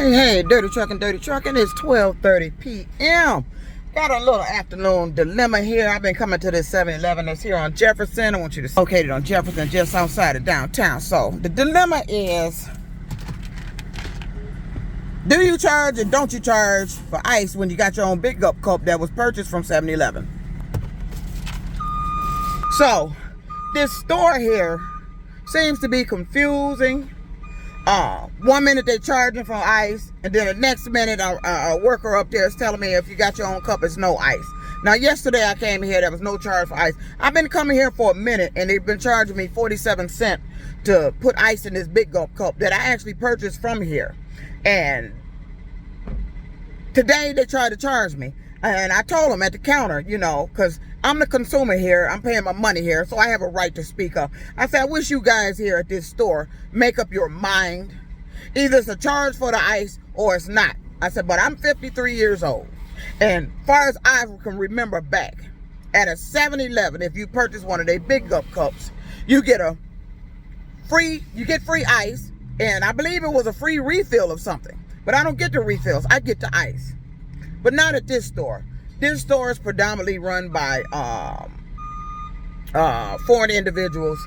Hey, Dirty Trucking. It's 12:30 p.m. Got a little afternoon dilemma here. I've been coming to this 7-Eleven that's here on Jefferson. I want you to located on Jefferson, just outside of downtown. So the dilemma is, do you charge or don't you charge for ice when you got your own big up cup that was purchased from 7-Eleven? So this store here seems to be confusing. 1 minute they charging for ice, and then the next minute a worker up there is telling me if you got your own cup, it's no ice. Now yesterday I came here, there was no charge for ice. I've been coming here for a minute and they've been charging me 47 cents to put ice in this big gulp cup that I actually purchased from here. And today they tried to charge me, and I told them at the counter, you know, because I'm the consumer here, I'm paying my money here, so I have a right to speak up. I said, I wish you guys here at this store make up your mind. Either it's a charge for the ice or it's not. I said, but I'm 53 years old, and far as I can remember back, at a 7-Eleven, if you purchase one of their big up cups, you get free ice, and I believe it was a free refill of something. But I don't get the refills, I get the ice. But not at this store. This store is predominantly run by foreign individuals.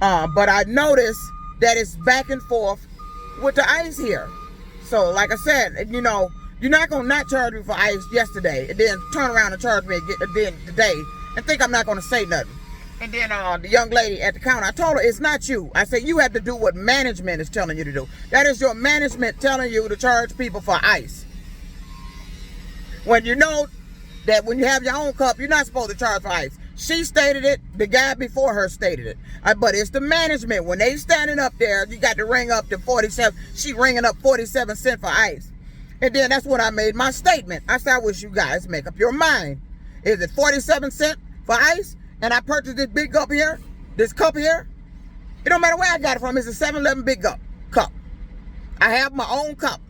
But I noticed that it's back and forth with the ice here. So like I said, you know, you're not going to not charge me for ice yesterday and then turn around and charge me again today and think I'm not going to say nothing. And then the young lady at the counter, I told her, it's not you. I said, you have to do what management is telling you to do. That is your management telling you to charge people for ice. When you know that when you have your own cup, you're not supposed to charge for ice. She stated it, the guy before her stated it. But it's the management. When they standing up there, you got to ring up to 47. She ringing up 47 cents for ice. And then that's when I made my statement. I said, I wish you guys make up your mind. Is it 47 cents for ice? And I purchased this big cup here, this cup here. It don't matter where I got it from. It's a 7-Eleven big cup. I have my own cup.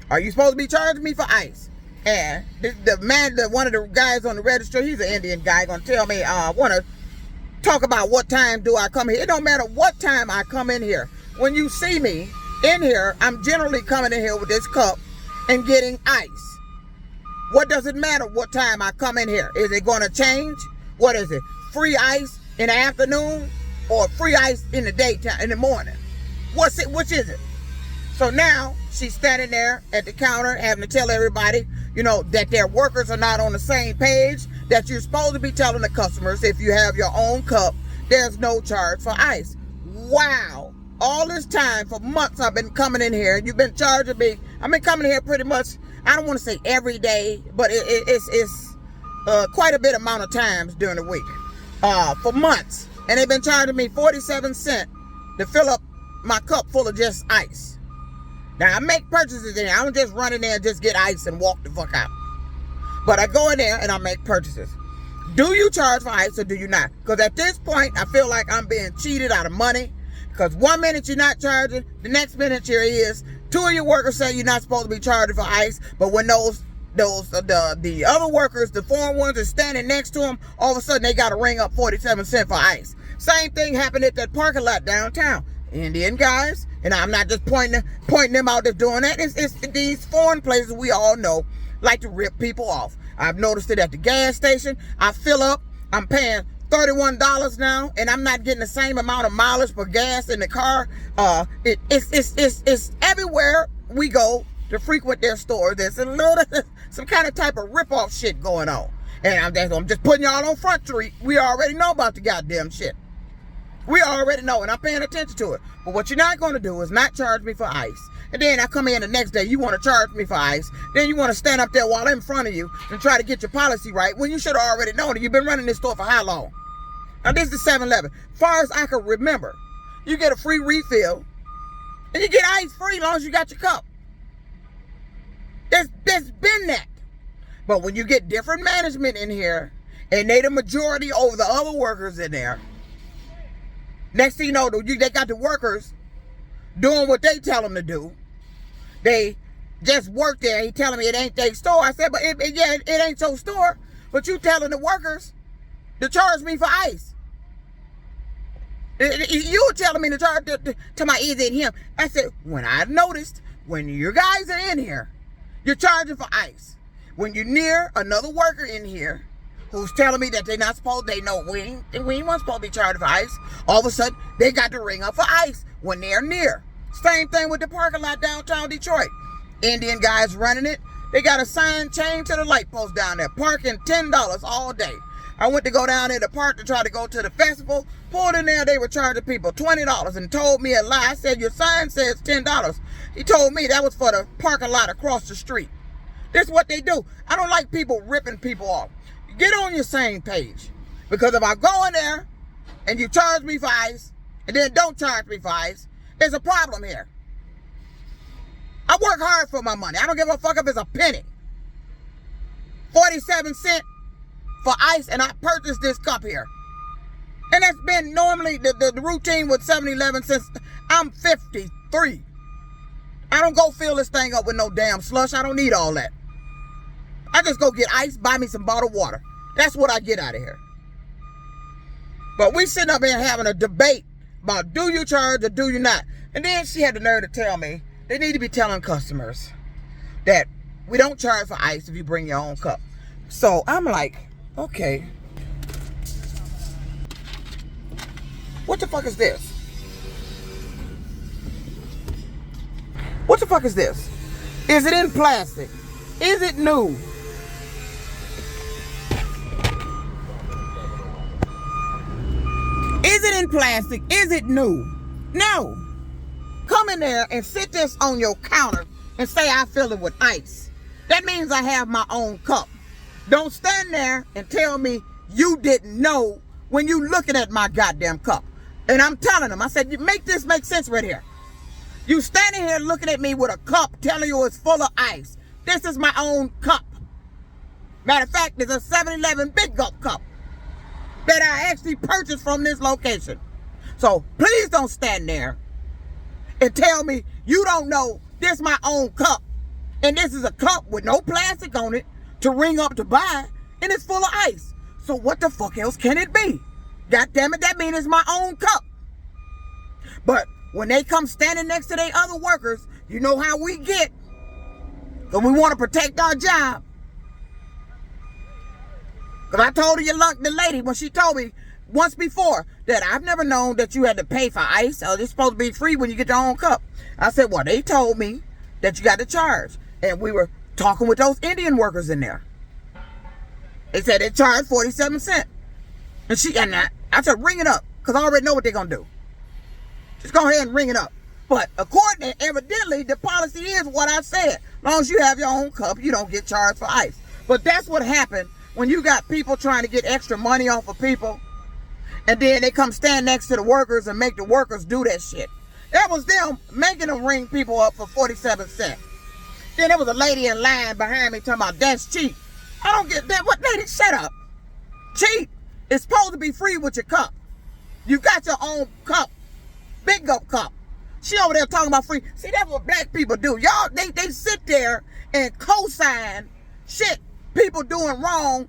Are you supposed to be charging me for ice? And one of the guys on the register, he's an Indian guy, gonna tell me, want to talk about what time do I come here. It don't matter what time I come in here. When you see me in here, I'm generally coming in here with this cup and getting ice. What does it matter what time I come in here? Is it gonna change? What is it? Free ice in the afternoon or free ice in the daytime, in the morning? Which is it? So now she's standing there at the counter having to tell everybody, you know, that their workers are not on the same page, that you're supposed to be telling the customers if you have your own cup, there's no charge for ice. Wow. All this time, for months, I've been coming in here. You've been charging me. I've been coming here pretty much, I don't want to say every day, but it's quite a bit amount of times during the week, for months. And they've been charging me 47 cents to fill up my cup full of just ice. Now, I make purchases in there. I don't just run in there and just get ice and walk the fuck out. But I go in there and I make purchases. Do you charge for ice or do you not? Because at this point, I feel like I'm being cheated out of money. Because 1 minute you're not charging, the next minute here is. 2 of your workers say you're not supposed to be charging for ice. But when the other workers, the foreign ones, are standing next to them, all of a sudden they got to ring up 47 cents for ice. Same thing happened at that parking lot downtown. Indian guys, and I'm not just pointing them out that's doing that. It's these foreign places we all know like to rip people off. I've noticed it at the gas station. I fill up, I'm paying $31 now, and I'm not getting the same amount of mileage for gas in the car. It's everywhere we go to frequent their stores. There's some kind of type of rip-off shit going on. And I'm just putting y'all on Front Street. We already know about the goddamn shit. We already know, and I'm paying attention to it. But what you're not going to do is not charge me for ice. And then I come in the next day, you want to charge me for ice. Then you want to stand up there while I'm in front of you and try to get your policy right when you should have already known it. You've been running this store for how long? Now, this is 7-Eleven. Far as I can remember, you get a free refill, and you get ice free as long as you got your cup. There's been that. But when you get different management in here, and they the majority over the other workers in there, next thing you know, they got the workers doing what they tell them to do. They just work there. He telling me it ain't their store. I said, but it ain't your store. But you telling the workers to charge me for ice. You were telling me to charge to my easy and him. I said, when I noticed when you guys are in here, you're charging for ice. When you're near another worker in here who's telling me that they're not supposed, they know we ain't supposed to be charging for ice, all of a sudden they got to ring up for ice when they're near. Same thing with the parking lot downtown Detroit. Indian guys running it. They got a sign chained to the light post down there. Parking $10 all day. I went to go down there to park to try to go to the festival. Pulled in there, they were charging people $20 and told me a lie. I said, your sign says $10. He told me that was for the parking lot across the street. This is what they do. I don't like people ripping people off. Get on your same page. Because if I go in there and you charge me for ice and then don't charge me for ice, there's a problem here. I work hard for my money. I don't give a fuck if it's a penny. 47 cents for ice, and I purchased this cup here. And that's been normally the routine with 7-Eleven since I'm 53. I don't go fill this thing up with no damn slush. I don't need all that. I just go get ice, buy me some bottled water. That's what I get out of here. But we sitting up here having a debate about do you charge or do you not? And then she had the nerve to tell me they need to be telling customers that we don't charge for ice if you bring your own cup. So I'm like, okay. What the fuck is this? What the fuck is this? Is it in plastic? Is it new? Is it in plastic? Is it new? No. Come in there and sit this on your counter and say I fill it with ice. That means I have my own cup. Don't stand there and tell me you didn't know when you looking at my goddamn cup. And I'm telling them, I said, you make this make sense right here. You standing here looking at me with a cup telling you it's full of ice. This is my own cup. Matter of fact, there's a 7-Eleven Big Gulp cup that I actually purchased from this location. So please don't stand there and tell me you don't know this is my own cup. And this is a cup with no plastic on it to ring up to buy, and it's full of ice. So what the fuck else can it be? God damn it, that means it's my own cup. But when they come standing next to their other workers, you know how we get. Because we want to protect our job. Because I told the lady when she told me once before that I've never known that you had to pay for ice. Or it's supposed to be free when you get your own cup. I said, well, they told me that you got to charge. And we were talking with those Indian workers in there. They said they charged 47 cents. And I said, ring it up. Because I already know what they're going to do. Just go ahead and ring it up. But according to, evidently, the policy is what I said. As long as you have your own cup, you don't get charged for ice. But that's what happened when you got people trying to get extra money off of people. And then they come stand next to the workers and make the workers do that shit. That was them making them ring people up for 47 cents. Then there was a lady in line behind me talking about that's cheap. I don't get that. What lady? Shut up. Cheap. It's supposed to be free with your cup. You got your own cup. Big Gulp cup. She over there talking about free. See, that's what black people do. Y'all, they sit there and co-sign shit people doing wrong,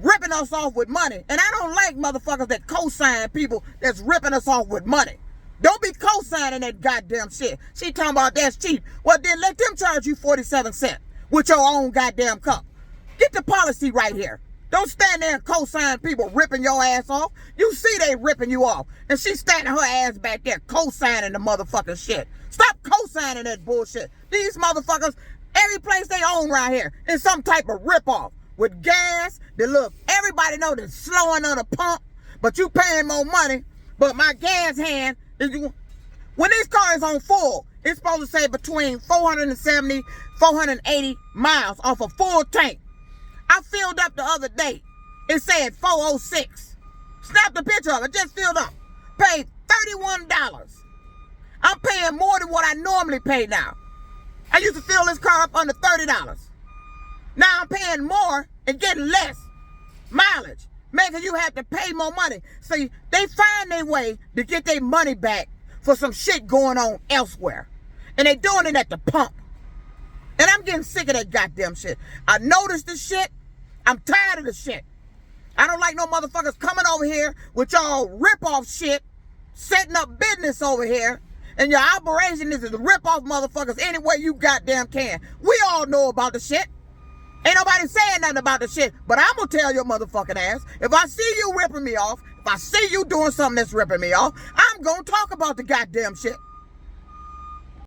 ripping us off with money. And I don't like motherfuckers that co-sign people that's ripping us off with money. Don't be co-signing that goddamn shit. She talking about that's cheap. Well, then let them charge you 47 cents with your own goddamn cup. Get the policy right here. Don't stand there and co-sign people ripping your ass off. You see they ripping you off. And she standing her ass back there co-signing the motherfucking shit. Stop co-signing that bullshit. These motherfuckers, every place they own right here is some type of rip-off. With gas, they look, everybody know they're slowing on the pump, but you paying more money. But my gas hand, when this car is on full, it's supposed to say between 470, 480 miles off a full tank. I filled up the other day. It said 406. Snapped a picture of it. Just filled up. Paid $31. I'm paying more than what I normally pay now. I used to fill this car up under $30. Now I'm paying more and getting less mileage, making you have to pay more money. See, they find their way to get their money back for some shit going on elsewhere. And they doing it at the pump. And I'm getting sick of that goddamn shit. I noticed this shit. I'm tired of the shit. I don't like no motherfuckers coming over here with y'all rip-off shit, setting up business over here, And your operation is to rip off motherfuckers any way you goddamn can. We all know about the shit. Ain't nobody saying nothing about the shit, but I'm gonna tell your motherfucking ass, if I see you ripping me off, if I see you doing something that's ripping me off, I'm gonna talk about the goddamn shit.